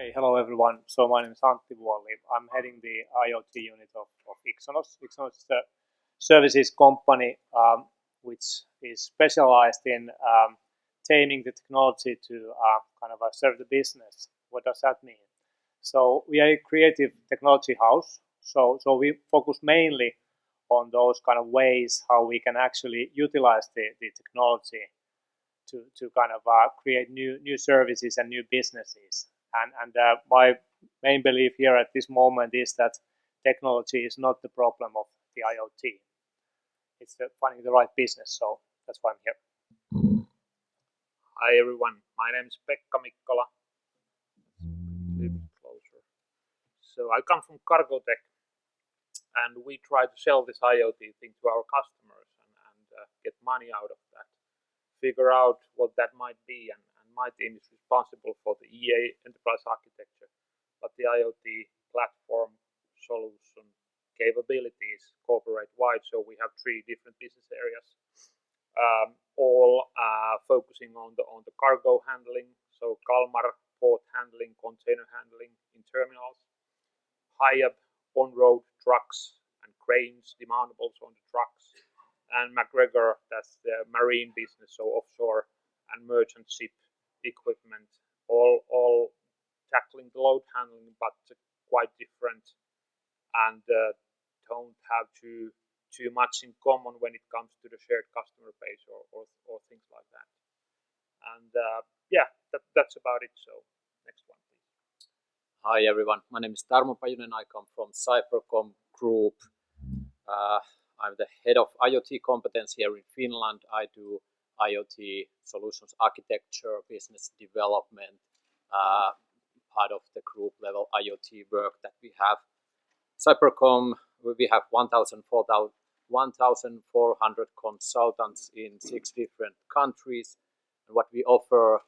Hi, hello everyone. So my name is Antti Vuoli. I'm heading the IoT unit of Ixonos. Ixonos is a services company which is specialized in taming the technology to serve the business. What does that mean? So we are a creative technology house. So we focus mainly on those kind of ways how we can actually utilize the technology to create new services and new businesses. And my main belief here at this moment is that technology is not the problem of the IoT. It's finding the right business. So that's why I'm here. Hi everyone, my name is Pekka Mikkola. A little bit closer. So I come from Cargotech, and we try to sell this IoT thing to our customers and get money out of that. Figure out what that might be, and my team is responsible for the EA enterprise architecture, but the IoT platform solution capabilities corporate wide. So we have 3 different business areas, all focusing on the cargo handling. So Kalmar port handling, container handling in terminals, Hiab on-road trucks and cranes, demountables on the trucks, and MacGregor, that's the marine business, so offshore and merchant ship equipment, all tackling the load handling, but quite different, and don't have too much in common when it comes to the shared customer base or things like that. And that's about it. So next one, please. Hi everyone, my name is Tarmo Pajunen. I come from Cybercom Group. I'm the head of IoT competence here in Finland. I do IoT solutions architecture, business development, part of the group level IoT work that we have. Cybercom, we have 1,400 consultants in 6 different countries. And what we offer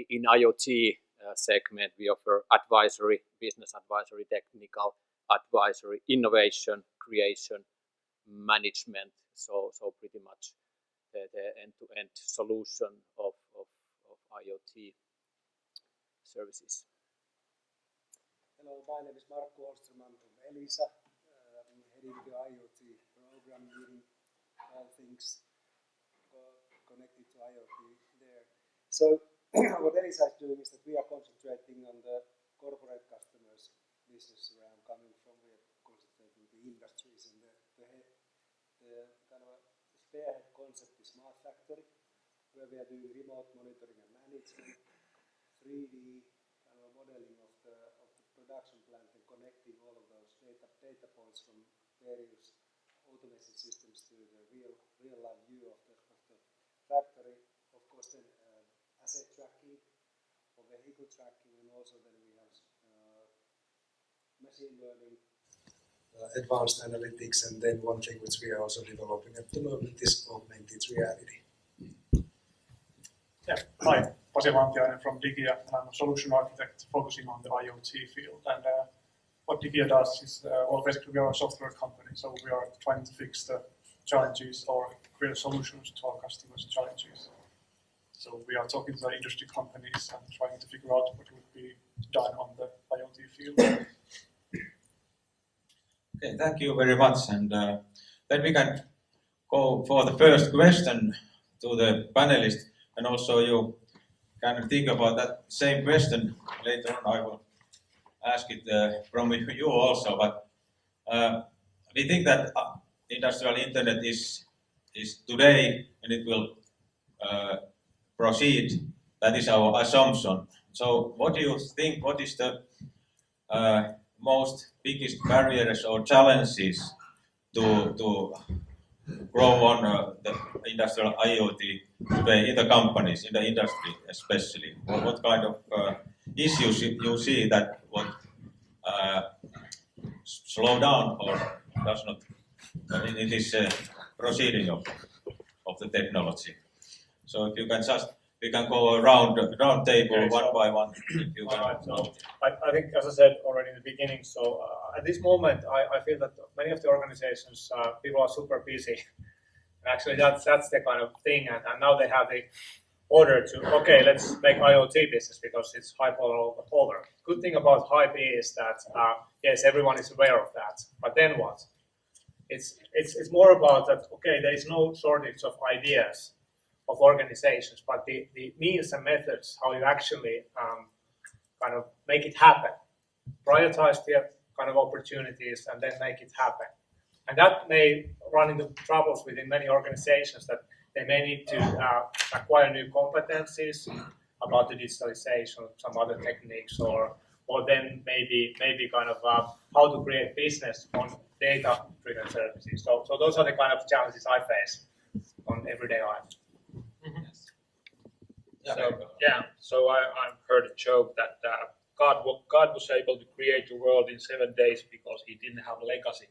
in IoT segment, we offer advisory, business advisory, technical advisory, innovation, creation, management. So pretty much the end-to-end solution of IoT services. Hello, my name is Markku Holmström. I'm from Elisa. I'm heading the IoT program, leading all things connected to IoT there. So what Elisa is doing is that we are concentrating on the corporate customers' business around coming from. We are concentrating the industries, and the kind of spearhead concept is smart factory, where we are doing remote monitoring and management, 3D kind of modeling of the production plant and connecting all of those data points from various automation systems to the real life view of the factory. Of course, then asset tracking or vehicle tracking, and also then we have machine learning, advanced analytics, and then one thing which we are also developing at the moment is augmented reality. Yeah, hi, Pasi Vantiainen from Digia. I'm a solution architect focusing on the IoT field. And what Digia does is, basically we are a software company, so we are trying to fix the challenges or create solutions to our customers' challenges. So we are talking to the industry companies and trying to figure out what would be done on the IoT field. Okay, thank you very much. And then we can go for the first question to the panelists, and also you can think about that same question later on. I will ask it from you also. But we think that industrial internet is today, and it will proceed. That is our assumption. So what do you think? What is the most biggest barriers or challenges to grow on the industrial IoT today in the companies, in the industry especially? What kind of issues you see that would slow down or does not in this proceeding of the technology? So if you can we can go around table one by one. So I think, as I said already in the beginning, so at this moment, I feel that many of the organizations, people are super busy. And actually, that's the kind of thing. And now they have the order to, okay, let's make IoT business because it's hype all over. Good thing about hype is that, yes, everyone is aware of that, but then what? It's more about that, okay, there is no shortage of ideas of organizations, but the means and methods, how you actually kind of make it happen. Prioritize the kind of opportunities and then make it happen. And that may run into troubles within many organizations that they may need to acquire new competencies about the digitalization, some other techniques, or then maybe kind of how to create business on data-driven services. So those are the kind of challenges I face on everyday life. So I've heard a joke that God was able to create the world in 7 days because he didn't have legacy.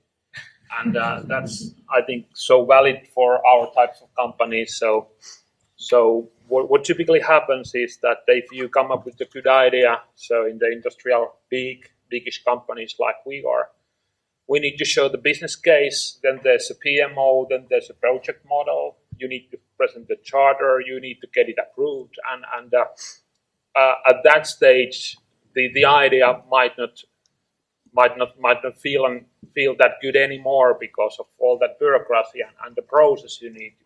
And that's, I think, so valid for our types of companies. So what typically happens is that if you come up with a good idea, so in the industrial biggish companies like we are, we need to show the business case, then there's a PMO, then there's a project model, you need to present the charter, you need to get it approved, and at that stage, the idea might not feel that good anymore because of all that bureaucracy and the process you need to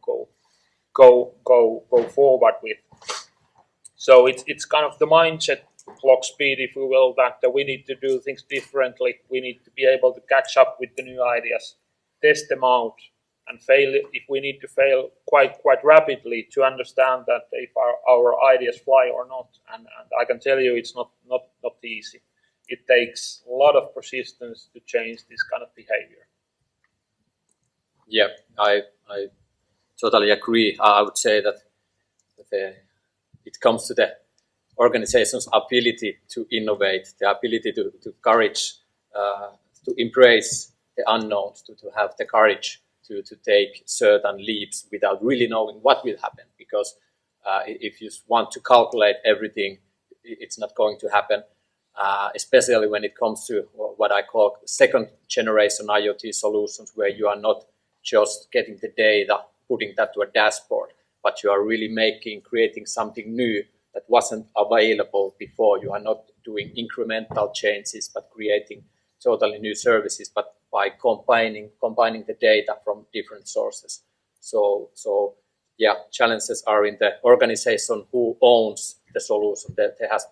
go forward with. So it's kind of the mindset clock speed, if we will, that we need to do things differently. We need to be able to catch up with the new ideas, test them out, and fail if we need to fail quite rapidly to understand that if our ideas fly or not. And I can tell you it's not easy. It takes a lot of persistence to change this kind of behavior. Yeah, I totally agree. I would say that it comes to the organization's ability to innovate, the ability to courage, to embrace the unknowns, to have the courage to take certain leaps without really knowing what will happen. Because if you want to calculate everything, it's not going to happen. Especially when it comes to what I call second generation IoT solutions, where you are not just getting the data, putting that to a dashboard, but you are really creating something new that wasn't available before. You are not doing incremental changes, but creating totally new services, but by combining the data from different sources. So yeah, challenges are in the organization who owns the solution. There has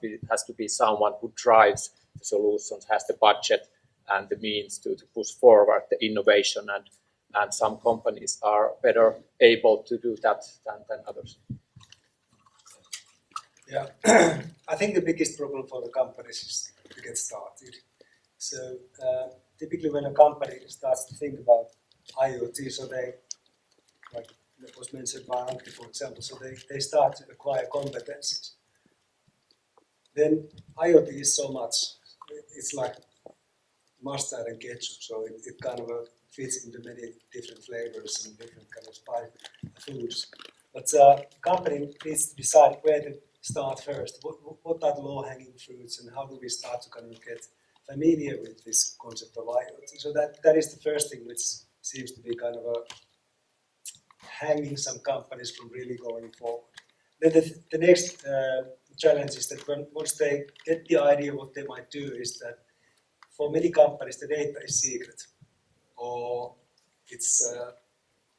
to be someone who drives the solutions, has the budget and the means to push forward the innovation, and some companies are better able to do that than others. Yeah, I think the biggest problem for the companies is to get started. So typically when a company starts to think about IoT, so they, like that was mentioned by Antti, for example, so they start to acquire competencies. Then IoT is so much, it's like mustard and ketchup, so it kind of fits into many different flavors and different kind of spice foods. But company needs to decide where to start first. What are the low-hanging fruits, and how do we start to kind of get familiar with this concept of IoT? So that is the first thing which seems to be kind of hanging some companies from really going forward. Then the next challenge is that once they get the idea what they might do, is that for many companies the data is secret, or it's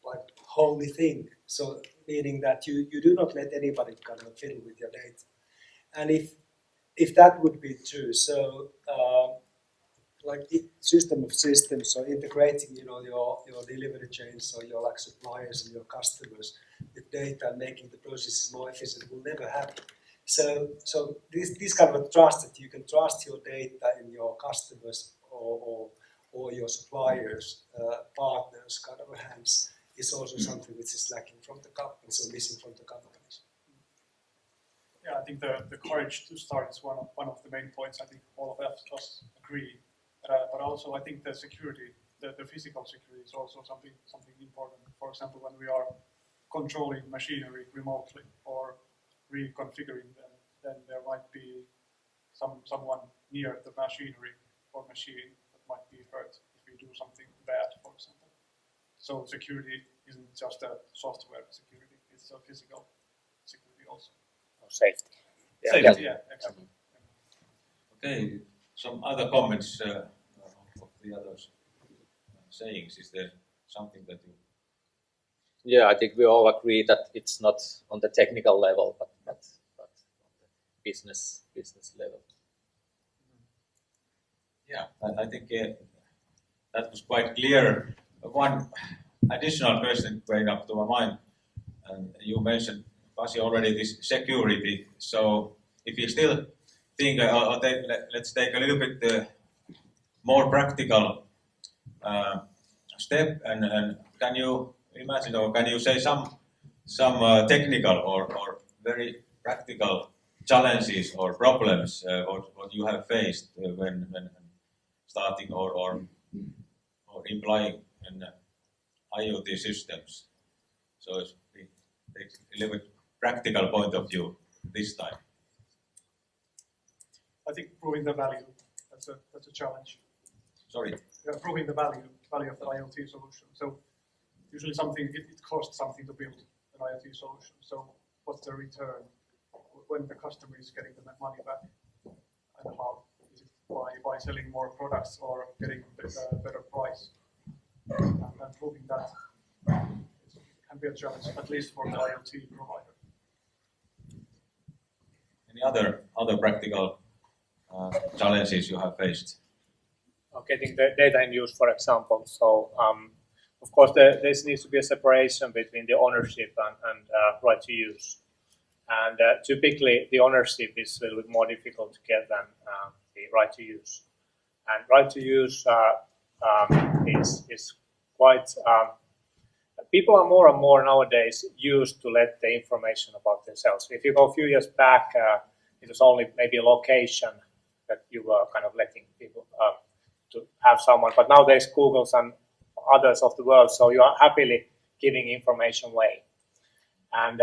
like holy thing. So meaning that you do not let anybody kind of fiddle with your data. And if that would be true, so like system of systems, so integrating your delivery chains, so your like suppliers and your customers with data and making the processes more efficient will never happen. So this kind of trust, that you can trust your data in your customers or your suppliers, partners kind of hands, is also something which is lacking from the companies, or missing from the companies. Yeah, I think the courage to start is one of the main points. I think all of us agree. But also, I think the security, the physical security, is also something important. For example, when we are controlling machinery remotely or reconfiguring them, then there might be someone near the machinery or machine that might be hurt if we do something bad, for example. So security isn't just a software security; it's a physical security also. Safety. Safety, yeah, exactly. Okay, some other comments of the others sayings. Is there something that you? Yeah, I think we all agree that it's not on the technical level, but on the business level. Yeah, I think that was quite clear. One additional question came up to my mind, and you mentioned, Pasi, already this security. So if you still think, let's take a little bit more practical step, and can you imagine, or can you say some technical or very practical challenges or problems what you have faced when starting or implying an IoT systems? So we take a little bit practical point of view this time. I think proving the value, that's a challenge. Sorry. Yeah, proving the value of the IoT solution. So usually it costs something to build an IoT solution. So what's the return when the customer is getting the money back? And how is it by selling more products or getting a better price? And proving that can be a challenge, at least for the IoT provider. Any other practical challenges you have faced? Getting the data in use, for example. So, of course, there needs to be a separation between the ownership and right to use. And typically, the ownership is a little bit more difficult to get than the right to use. And right to use is quite. People are more and more nowadays used to let the information about themselves. If you go a few years back, it was only maybe a location that you were kind of letting people to have someone. But nowadays, Googles and others of the world, so you are happily giving information away. And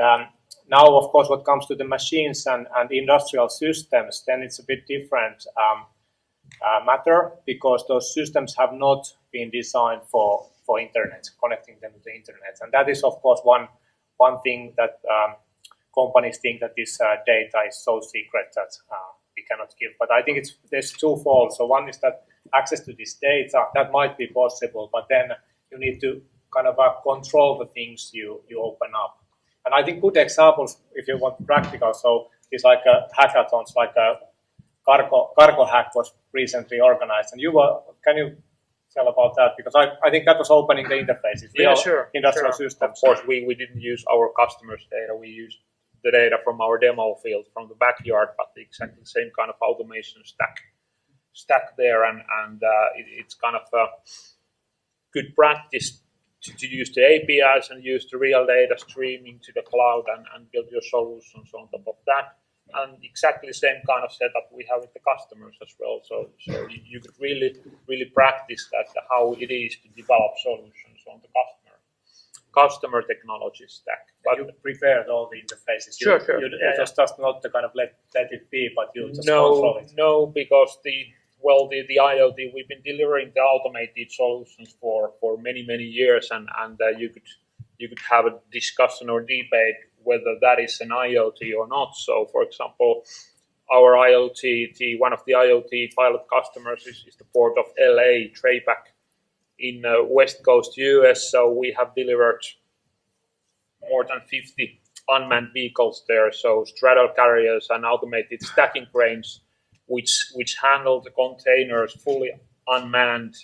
now, of course, what comes to the machines and industrial systems, then it's a bit different matter, because those systems have not been designed for internet, connecting them to the internet. And that is, of course, one thing that companies think that this data is so secret that we cannot give. But I think there's twofold. So one is that access to this data, that might be possible, but then you need to kind of control the things you open up. And I think good examples, if you want practical, so it's like hackathons, like a cargo hack was recently organized. And can you tell about that? Because I think that was opening the interfaces. Yeah, sure. Industrial sure. systems. Of course, we didn't use our customers' data. We used the data from our demo field, from the backyard, but exactly the same kind of automation stack there. And it's kind of a good practice to use the APIs and use the real data streaming to the cloud and build your solutions on top of that. And exactly the same kind of setup we have with the customers as well. So you could really practice that, how it is to develop solutions on the customer technology stack. But you prepared all the interfaces. Sure. You just not to kind of let it be, but you just control it. No, because the IoT, we've been delivering the automated solutions for many years, and you could have a discussion or debate whether that is an IoT or not. So, for example, our IoT, one of the IoT pilot customers is the port of LA, Trayback, in West Coast US. So we have delivered more than 50 unmanned vehicles there. So straddle carriers and automated stacking cranes, which handle the containers fully unmanned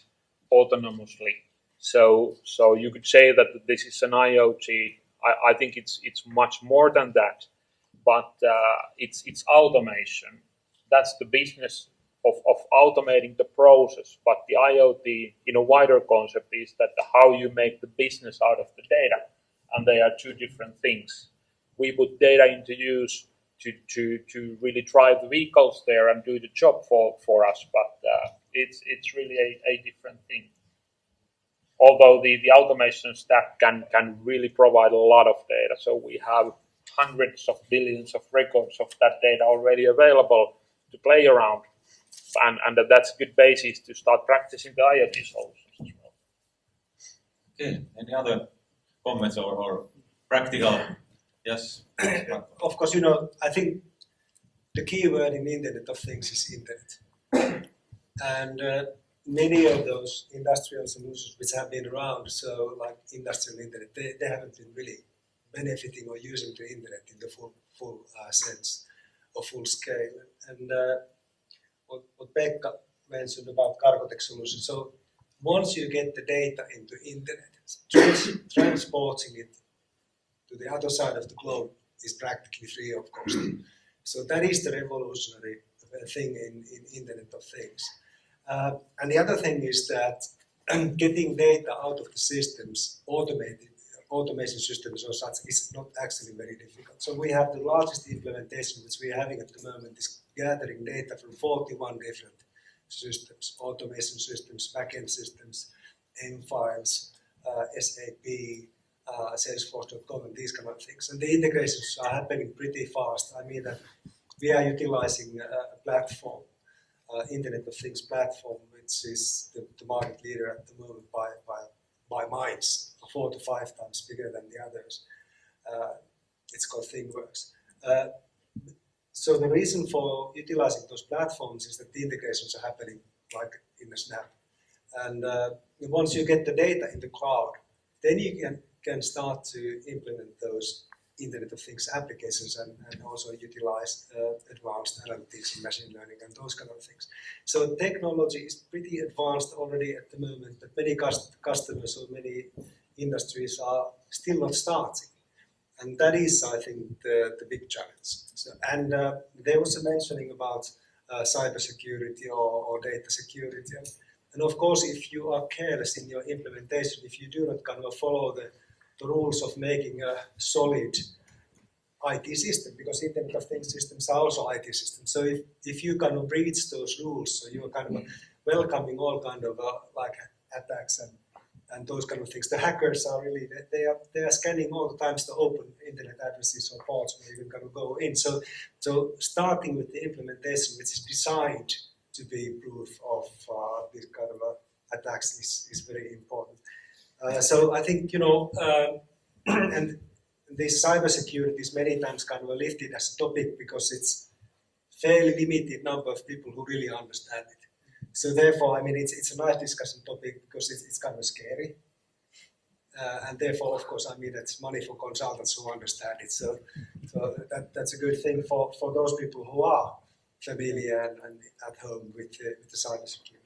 autonomously. So you could say that this is an IoT. I think it's much more than that, but it's automation. That's the business of automating the process. But the IoT, in a wider concept, is that how you make the business out of the data, and they are two different things. We put data into use to really drive the vehicles there and do the job for us, but it's really a different thing. Although the automation stack can really provide a lot of data, so we have hundreds of billions of records of that data already available to play around, and that's a good basis to start practicing the IoT solutions as well. Okay, any other comments or practical Yes. Of course, I think the key word in Internet of Things is Internet. And many of those industrial solutions which have been around, so like industrial Internet, they haven't been really benefiting or using the Internet in the full sense or full scale. And what Pekka mentioned about Cargotec solutions, so once you get the data into Internet, transporting it to the other side of the globe is practically free of cost. So that is the revolutionary thing in Internet of Things. And the other thing is that getting data out of the systems, automation systems or such, is not actually very difficult. So we have the largest implementation which we are having at the moment is gathering data from 41 different systems, automation systems, backend systems, M-Files, SAP, Salesforce.com, and these kind of things. And the integrations are happening pretty fast. I mean that we are utilizing a platform, Internet of Things platform, which is the market leader at the moment by miles, 4 to 5 times bigger than the others. It's called ThingWorks. So the reason for utilizing those platforms is that the integrations are happening like in a snap. And once you get the data in the cloud, then you can start to implement those Internet of Things applications and also utilize advanced analytics and machine learning and those kind of things. So technology is pretty advanced already at the moment, but many customers or many industries are still not starting. And that is, I think, the big challenge. So, and there was a mentioning about cybersecurity or data security. And of course, if you are careless in your implementation, if you do not kind of follow the rules of making a solid IT system, because Internet of Things systems are also IT systems. So if you kind of breach those rules, so you're kind of welcoming all kind of like attacks and those kind of things. The hackers are really, they are scanning all the times the open Internet addresses or ports where you can kind of go in. So starting with the implementation, which is designed to be proof of this kind of attacks is very important. So I think, and this cybersecurity is many times kind of lifted as a topic because it's fairly limited number of people who really understand it. So therefore, I mean, it's a nice discussion topic because it's kind of scary. And therefore, of course, I mean, it's money for consultants who understand it. So that's a good thing for those people who are familiar and at home with the cybersecurity.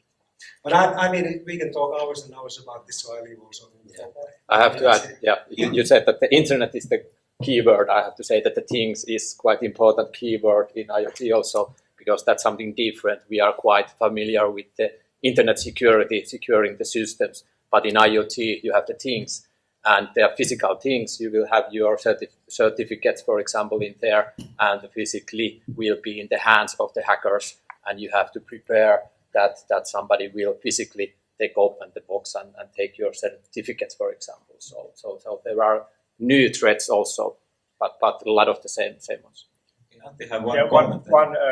But I mean, we can talk hours and hours about this, so I leave also. Yeah. I have to add, you said that the internet is the keyword. I have to say that the things is quite important keyword in IoT also, because that's something different. We are quite familiar with the internet security, securing the systems, but in IoT you have the things, and they are physical things. You will have your certificates, for example, in there, and physically will be in the hands of the hackers, and you have to prepare that somebody will physically take open the box and take your certificates, for example. So there are new threats also, but a lot of the same ones. They have one comment.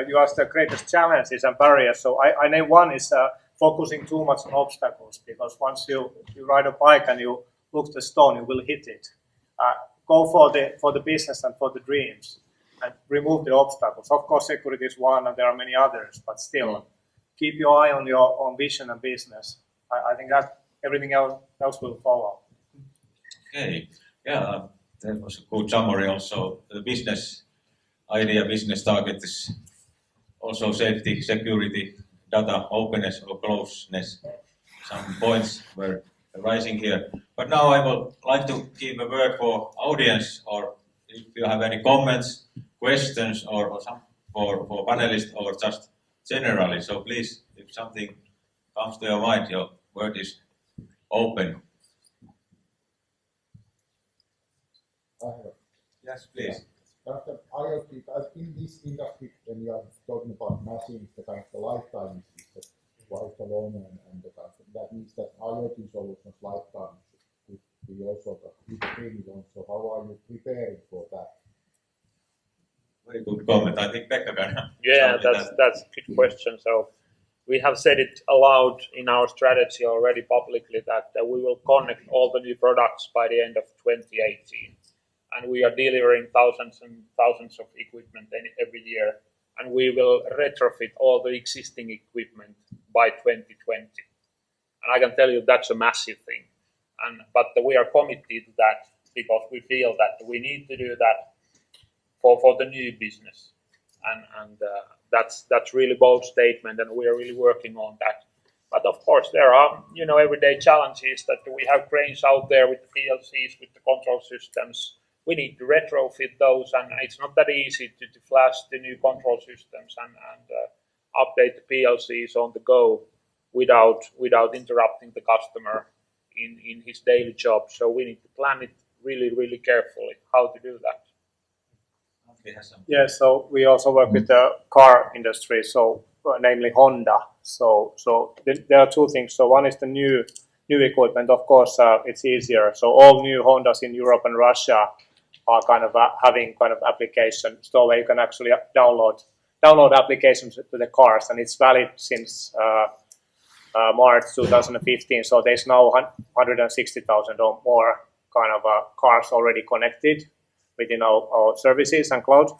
You asked the greatest challenges and barriers. So I name one is focusing too much on obstacles, because once you ride a bike and you look at the stone, you will hit it. Go for the business and for the dreams, and remove the obstacles. Of course, security is one, and there are many others, but still. Keep your eye on your own vision and business. I think that everything else will follow. Okay, yeah, that was a good summary also. The business idea, business target is also safety, security, data openness or closeness. Some points were arising here. But now I would like to give a word for audience, or if you have any comments, questions, or some for panelists, or just generally. So please, if something comes to your mind, your word is open. Yes, please. After IoT, in this industry, when you are talking about machines, the kind of the lifetime is quite long, and that means that IoT solutions lifetime could be also pretty long. So how are you preparing for that? Very good comment. I think Pekka can. Yeah, that's a good question. So we have said it aloud in our strategy already publicly that we will connect all the new products by the end of 2018. and we are delivering thousands and thousands of equipment every year, and we will retrofit all the existing equipment by 2020. And I can tell you that's a massive thing. But we are committed to that because we feel that we need to do that for the new business. And that's really bold statement, and we are really working on that. But of course, there are everyday challenges that we have cranes out there with the PLCs, with the control systems. We need to retrofit those, and it's not that easy to flash the new control systems and update the PLCs on the go without interrupting the customer in his daily job. So we need to plan it really, really carefully how to do that. Yeah, so we also work with the car industry, so namely Honda. So there are two things. So one is the new equipment. Of course, it's easier. So all new Hondas in Europe and Russia are kind of having kind of application store where you can actually download applications to the cars, and it's valid since March 2015. So there's now 160,000 or more kind of cars already connected within our services and cloud.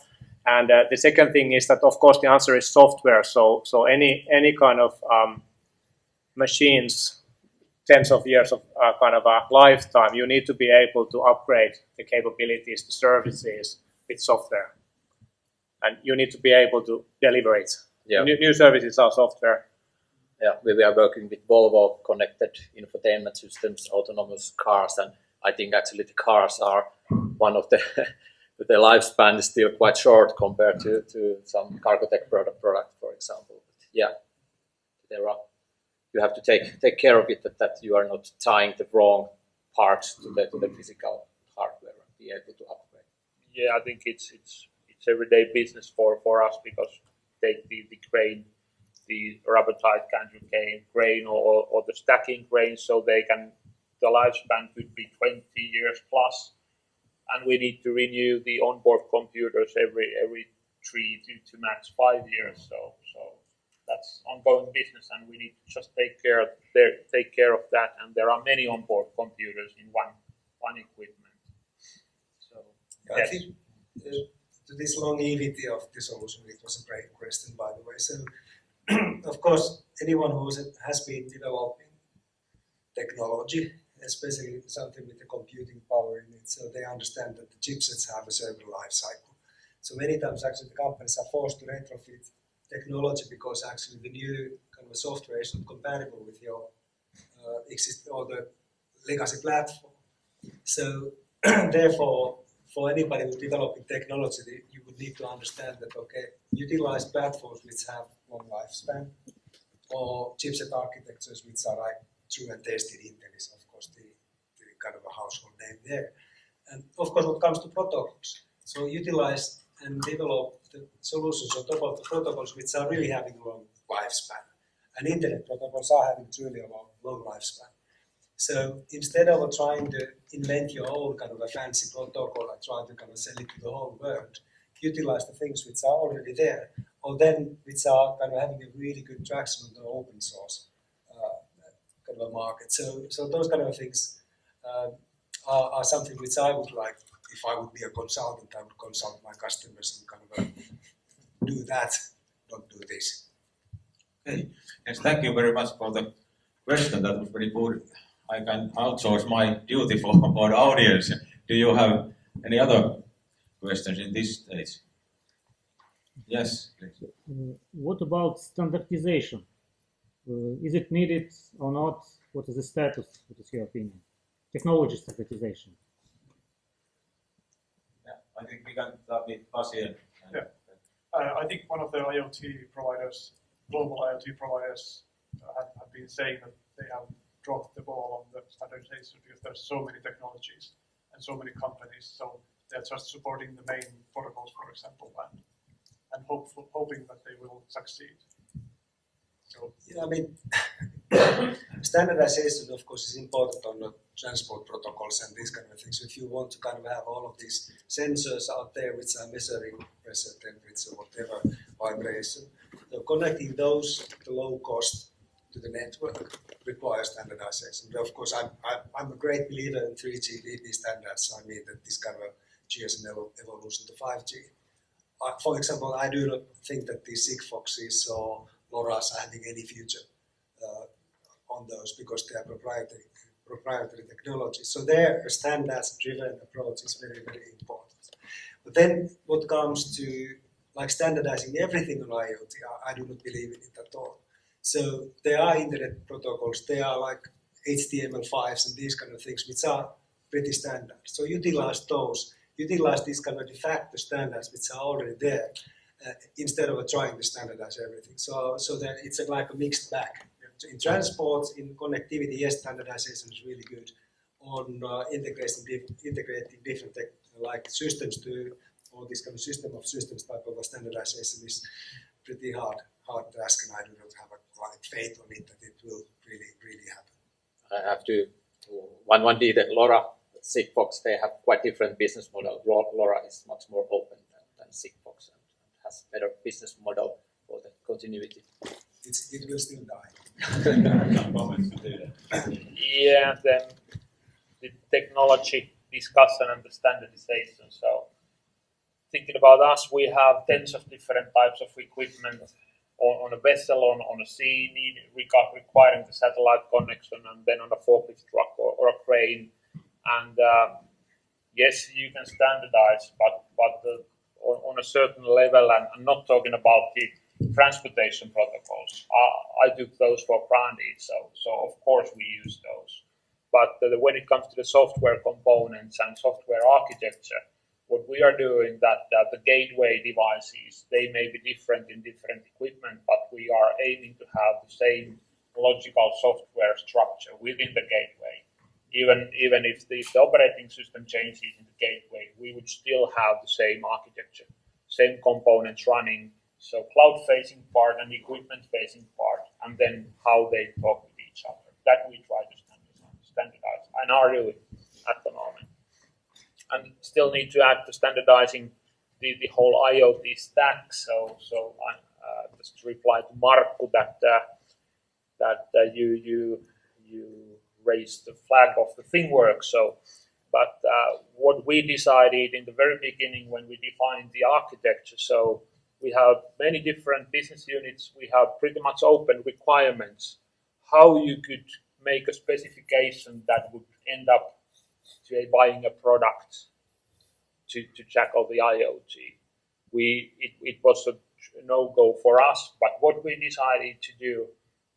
And the second thing is that, of course, the answer is software. So any kind of machines, tens of years of kind of a lifetime, you need to be able to upgrade the capabilities, the services with software. And you need to be able to deliver it. Yeah. New services are software. Yeah, we are working with Volvo connected infotainment systems, autonomous cars, and I think actually the cars are one of the lifespan is still quite short compared to some Cargotec product, for example. But yeah, you have to take care of it that you are not tying the wrong parts to the physical hardware and be able to upgrade. Yeah, I think it's everyday business for us, because take the crane, the rubber-tied canter crane or the stacking crane, so the lifespan could be 20 years plus, and we need to renew the onboard computers every 3 to max 5 years. So that's ongoing business, and we need to just take care of that. And there are many onboard computers in one equipment. So I think to this longevity of the solution, it was a great question, by the way. So of course, anyone who has been developing technology, especially something with the computing power in it, so they understand that the chipsets have a certain life cycle. So many times actually the companies are forced to retrofit technology because actually the new kind of software is not compatible with your existing or the legacy platform. So therefore, for anybody who's developing technology, you would need to understand that, okay, utilize platforms which have long lifespan, or chipset architectures which are like true and tested. Intel is, of course, the kind of a household name there. And of course, when it comes to protocols, so utilize and develop the solutions on top of the protocols which are really having a long lifespan. And internet protocols are having truly a long lifespan. So instead of trying to invent your own kind of a fancy protocol and try to kind of sell it to the whole world, utilize the things which are already there, or then which are kind of having a really good traction on the open source kind of a market. So those kind of things are something which I would like. If I would be a consultant, I would consult my customers and kind of do that, don't do this. Okay. Yes, thank you very much for the question. That was very good. I can outsource my duty for the audience. Do you have any other questions in this stage? Yes, please. What about standardization? Is it needed or not? What is the status? What is your opinion? Technology standardization. Yeah, I think we can start with Pasi. Yeah. I think one of the IoT providers, global IoT providers, have been saying that they have dropped the ball on the standardization because there's so many technologies and so many companies. So they're just supporting the main protocols, for example, and hoping that they will succeed. So yeah, I mean, standardization, of course, is important on the transport protocols and these kind of things. If you want to kind of have all of these sensors out there which are measuring pressure, temperature, whatever, vibration, so connecting those to low cost to the network requires standardization. But of course, I'm a great believer in 3GPP standards. So I mean that this kind of GSM evolution to 5G. For example, I do not think that these Sigfoxes or LoRa's are having any future on those because they are proprietary technology. So there, a standards-driven approach is very, very important. But then, what comes to like standardizing everything on IoT, I do not believe in it at all. So there are internet protocols, there are like HTML5s and these kind of things which are pretty standard. So utilize those, utilize these kind of de facto standards which are already there instead of trying to standardize everything. So that it's like a mixed bag. So in transport, in connectivity, yes, standardization is really good. On integrating different like systems to, or this kind of system of systems type of a standardization is pretty hard task, and I do not have a like faith on it that it will really happen. I have to one detail. LoRa, Sigfox, they have quite different business model. LoRa is much more open than Sigfox and has better business model for the continuity. It will still die. Yeah, then the technology discussion and the standardization. So thinking about us, we have tens of different types of equipment on a vessel, on a sea, requiring the satellite connection, and then on a forklift truck or a crane. And yes, you can standardize, but on a certain level, and I'm not talking about the transportation protocols. I took those for granted, so of course we use those. But when it comes to the software components and software architecture, what we are doing that the gateway devices, they may be different in different equipment, but we are aiming to have the same logical software structure within the gateway. Even if the operating system changes in the gateway, we would still have the same architecture, same components running. So cloud-facing part and equipment-facing part, and then how they talk with each other. That we try to standardize and are doing at the moment. And still need to add to standardizing the whole IoT stack. So I just reply to Markku that you raised the flag of the ThingWorks. But what we decided in the very beginning when we defined the architecture, so we have many different business units. We have pretty much open requirements. How you could make a specification that would end up to buying a product to tackle the IoT. It was a no-go for us. But what we decided to do,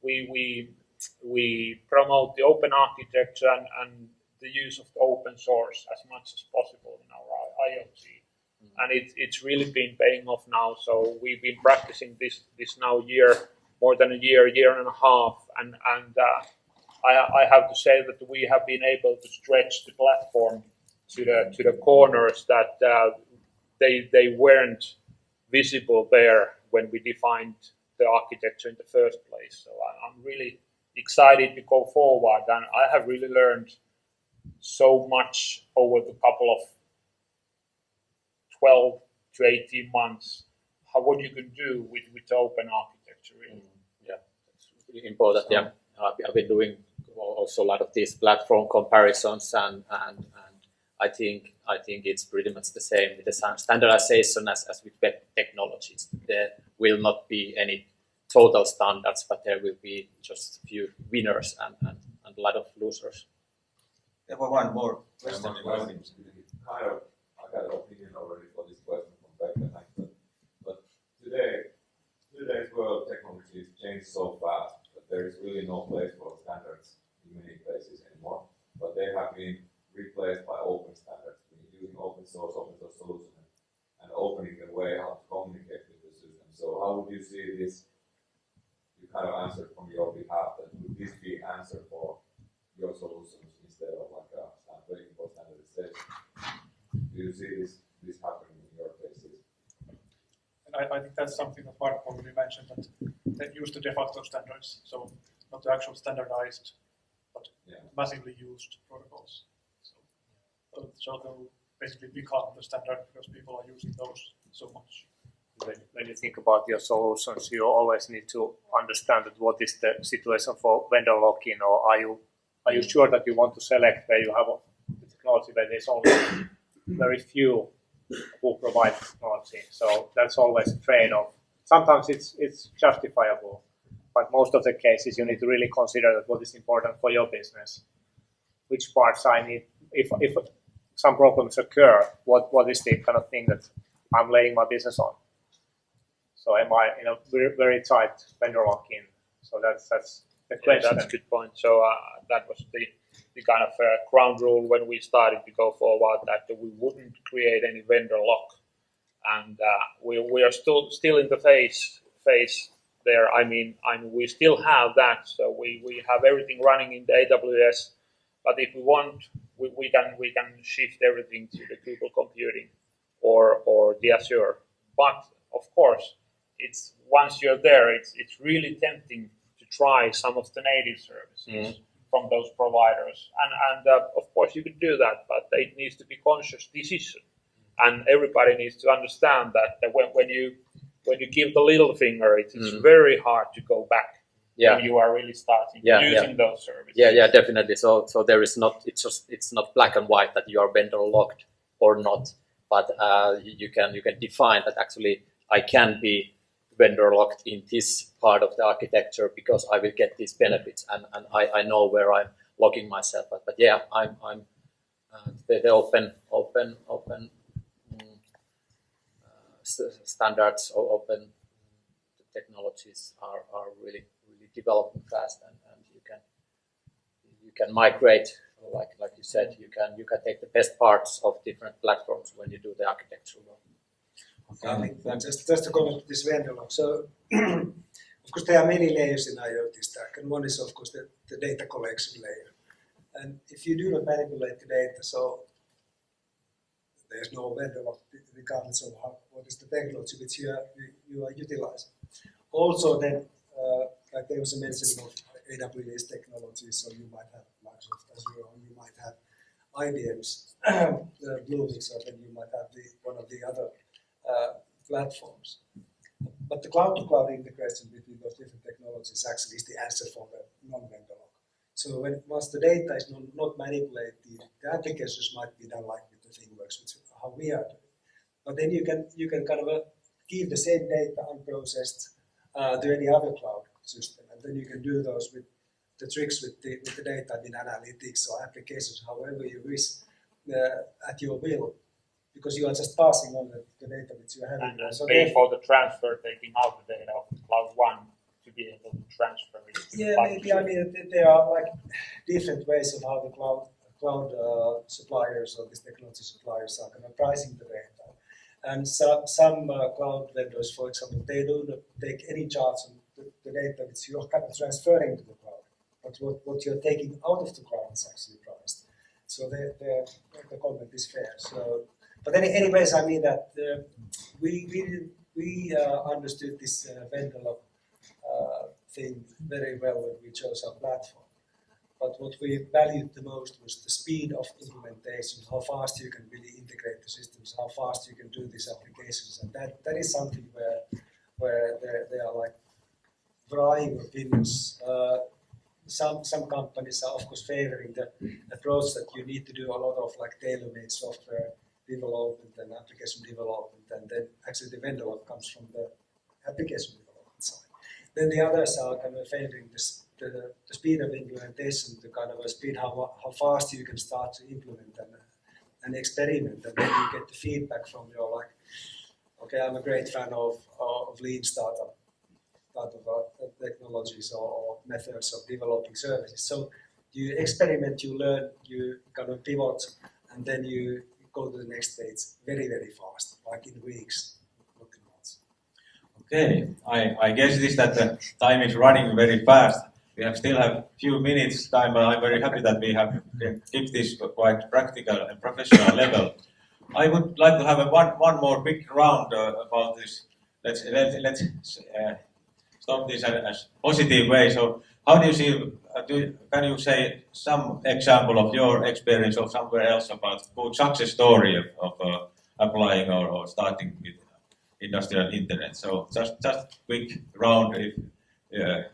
we promote the open architecture and the use of the open source as much as possible in our IoT. And it's really been paying off now. So we've been practicing this now more than a year and a half. And I have to say that we have been able to stretch the platform to the corners that they weren't visible there when we defined the architecture in the first place. So I'm really excited to go forward, and I have really learned so much over the couple of 12 to 18 months, what you can do with open architecture. Really. Yeah, that's really important. Yeah, I've been doing also a lot of these platform comparisons, and I think it's pretty much the same with the standardization as with web technologies. There will not be any total standards, but there will be just a few winners and a lot of losers. There was one more question. I got an opinion already for this question from back then, but today's world technologies change so fast that there is really no place for standards in many places anymore. But they have been replaced by open standards, using open source solutions and opening the way how to communicate with the system. So how would you see this? You kind of answered from your behalf that would this be an answer for your solutions instead of like waiting for standardization? Do you see this happening in your cases? And I think that's something that Mark already mentioned, that they use the de facto standards, so not the actual standardized, but massively used protocols. So they'll basically become the standard because people are using those so much. When you think about your solutions, you always need to understand that what is the situation for vendor lock-in, or are you sure that you want to select where you have the technology where there's only very few who provide technology. So that's always a trade-off. Sometimes it's justifiable, but most of the cases you need to really consider that what is important for your business, which parts I need. If some problems occur, what is the kind of thing that I'm laying my business on? So am I in a very, very tight vendor lock-in? So that's the question. That's a good point. So that was the kind of ground rule when we started to go forward, that we wouldn't create any vendor lock, and we are still in the phase there. I mean we still have that, so we have everything running in the AWS, but if we want, we can shift everything to the Google Computing or the Azure. But of course, it's once you're there, it's really tempting to try some of the native services from those providers, and of course you could do that, but it needs to be conscious decision, and everybody needs to understand that when you give the little finger, it's very hard to go back when you are really starting using those services. Yeah, definitely. So there is not, it's not black and white that you are vendor locked or not, but you can define that actually I can be vendor locked in this part of the architecture because I will get these benefits, and I know where I'm locking myself. But yeah, I'm the open standards or open technologies are really developing fast, and you can migrate, like you said, you can take the best parts of different platforms when you do the architecture well. Okay. Just to comment this vendor lock. So, of course, there are many layers in IoT stack, and one is, of course, the data collection layer. And if you do not manipulate the data, so there's no vendor lock regardless of what is the technology which you are utilizing. Also, then, like there was a mention of AWS technology, so you might have Microsoft Azure, or you might have IBM's Bluemix, or then you might have one of the other platforms. But the cloud-to-cloud integration between those different technologies actually is the answer for the non-vendor lock. So once the data is not manipulated, the applications might be done like with the ThingWorks, which is how we are doing. But then you can kind of give the same data unprocessed to any other cloud system, and then you can do those with the tricks with the data in analytics or applications, however you wish, at your will. Because you are just passing on the data which you are having. And so pay for the transfer, taking out the data of Cloud 1 to be able to transfer it. Yeah, maybe. I mean, there are like different ways of how the cloud suppliers or these technology suppliers are kind of pricing the data. And some cloud vendors, for example, they do not take any charge on the data which you are kind of transferring to the cloud. But what you're taking out of the cloud is actually priced. So the comment is fair. So. But anyways, I mean that we understood this vendor lock thing very well when we chose our platform. But what we valued the most was the speed of implementation, how fast you can really integrate the systems, how fast you can do these applications, and that is something where there are like varying opinions. Some companies are of course favoring the approach that you need to do a lot of like tailor-made software development and application development, and then actually the vendor lock comes from the application development side. Then the others are kind of favoring the speed of implementation, the kind of a speed how fast you can start to implement and experiment, and then you get the feedback from your like, okay, I'm a great fan of lean startup technologies or methods of developing services. So you experiment, you learn, you kind of pivot, and then you go to the next stage very, very fast, like in weeks, not in months. Okay, I guess this that the time is running very fast. We still have a few minutes time, but I'm very happy that we have kept this quite practical and professional level. I would like to have one more quick round about this. Let's stop this as positive way. So, how do you see? Can you say some example of your experience or somewhere else about good success story of applying or starting with industrial internet? So just quick round if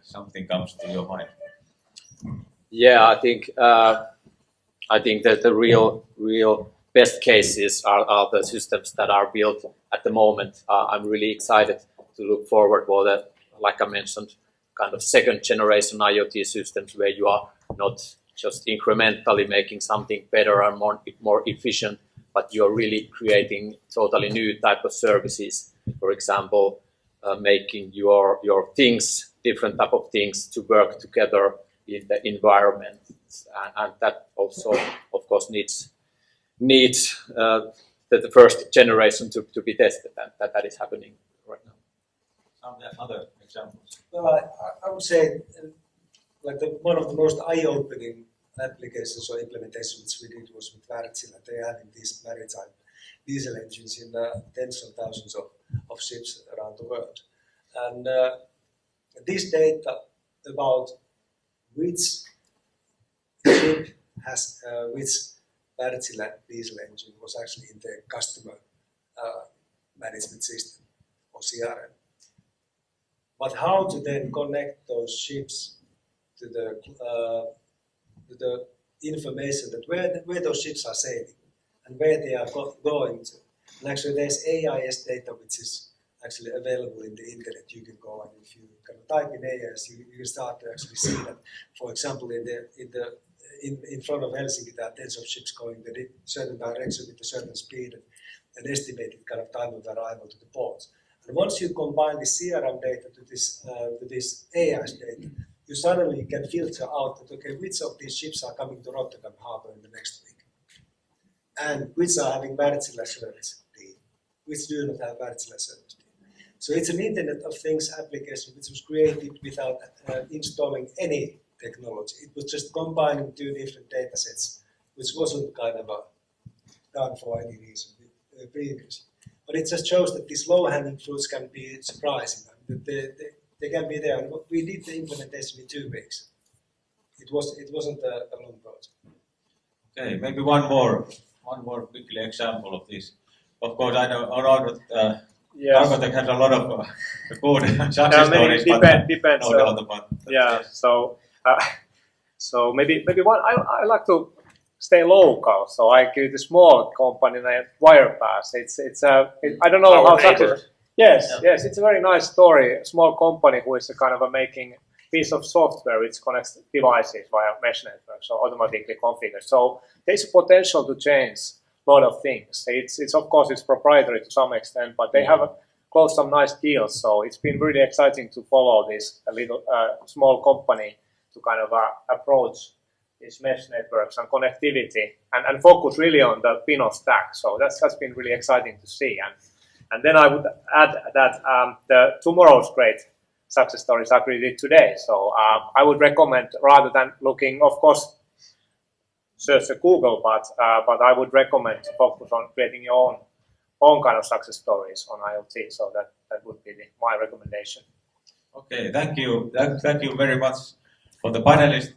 something comes to your mind. Yeah, I think that the real best cases are the systems that are built at the moment. I'm really excited to look forward for the, like I mentioned, kind of second generation IoT systems where you are not just incrementally making something better and more efficient, but you're really creating totally new type of services. For example, making your things, different type of things to work together in the environment. And that also, of course, needs the first generation to be tested, and that is happening right now. Some other examples. Well, I would say like one of the most eye-opening applications or implementations we did was with Wärtsilä. They are having these maritime diesel engines in tens of thousands of ships around the world. And this data about which ship has which Wärtsilä diesel engine was actually in the customer management system or CRM. But how to then connect those ships to the information that where those ships are sailing and where they are going to. And actually there's AIS data which is actually available in the internet. You can go and if you kind of type in AIS, you can start to actually see that, for example, in front of Helsinki there are tens of ships going in a certain direction with a certain speed and estimated kind of time of arrival to the ports. And once you combine the CRM data to this AIS data, you suddenly can filter out that, okay, which of these ships are coming to Rotterdam Harbour in the next week, and which are having Wärtsilä service deal, which do not have Wärtsilä service deal. So it's an Internet of Things application which was created without installing any technology. It was just combining two different data sets, which wasn't kind of done for any reason previously. But it just shows that these low-hanging fruits can be surprising. They can be there. And we did the implementation in 2 weeks. It wasn't a long project. Okay, maybe one more quickly example of this. Of course, I know that Cargotec has a lot of good success stories, depends. No doubt about that. Yeah. So maybe one. I like to stay local. So I create a small company named Wirepass. I don't know how successful. Yes, it's a very nice story. A small company who is a kind of making piece of software which connects devices via mesh network, so automatically configured. So there's a potential to change a lot of things. It's of course it's proprietary to some extent, but they have closed some nice deals. So it's been really exciting to follow this little small company to kind of approach these mesh networks and connectivity and focus really on the Pino stack. So that's been really exciting to see. And then I would add that the tomorrow's great success stories are created today. So I would recommend, rather than looking, of course, search Google, but I would recommend to focus on creating your own kind of success stories on IoT. So that would be my recommendation. Okay, thank you. Thank you very much for the panelists.